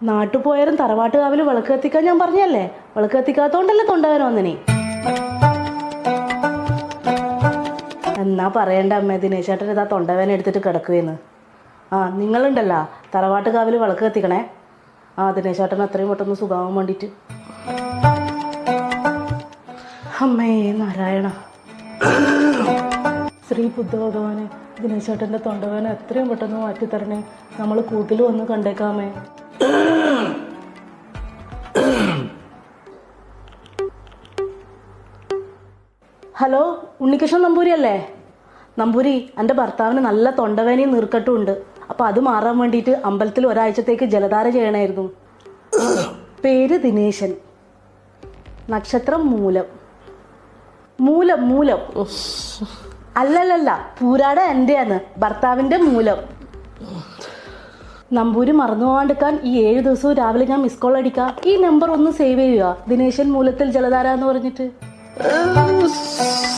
നാട്ടു പോയാലും തറവാട്ട് കാവില് വിളക്ക് കത്തിക്കാൻ ഞാൻ പറഞ്ഞല്ലേ. വിളക്ക് കത്തിക്കാത്തോണ്ടല്ലേ തൊണ്ടവേന വന്നിനി. എന്നാ പറയണ്ട അമ്മേ, ദിനേശേട്ടൻ ഇതാ തൊണ്ടവേന എടുത്തിട്ട് കിടക്കുവേന്ന്. ആ നിങ്ങളുണ്ടല്ലോ തറവാട്ട് കാവില് വിളക്ക് കത്തിക്കണേ. ആ ദിനേശേട്ടൻ അത്രയും പെട്ടെന്ന് സുഖാവാൻ വേണ്ടിയിട്ട്. അമ്മേ നാരായണ. ശ്രീ ബുദ്ധഭഗവാനെ, ദിനേശേട്ടൻ്റെ തൊണ്ടവേന എത്രയും പെട്ടെന്ന് മാറ്റിത്തരണേ. നമ്മൾ കൂട്ടിൽ വന്ന് കണ്ടേക്കാമേ. ഹലോ, ഉണ്ണികൃഷ്ണൻ നമ്പൂരി അല്ലേ? നമ്പൂരി, എൻ്റെ ഭർത്താവിന് നല്ല തൊണ്ടവേനയും നീർക്കെട്ടും ഉണ്ട്. അപ്പോൾ അത് മാറാൻ വേണ്ടിയിട്ട് അമ്പലത്തിൽ ഒരാഴ്ചത്തേക്ക് ജലധാര ചെയ്യണമായിരുന്നു. പേര് ദിനേശൻ, നക്ഷത്രം മൂലം. മൂലം മൂലം അല്ലല്ല, പൂരാട എൻ്റെയാണ്, ഭർത്താവിൻ്റെ മൂലം. നമ്പൂരി മറന്നു പോകാണ്ടിരിക്കാൻ ഈ 7 ദിവസവും രാവിലെ ഞാൻ മിസ് കോൾ അടിക്കാം. ഈ നമ്പർ ഒന്ന് സേവ് ചെയ്യുക, ദിനേശൻ മൂലത്തിൽ ജലധാര എന്ന് പറഞ്ഞിട്ട്.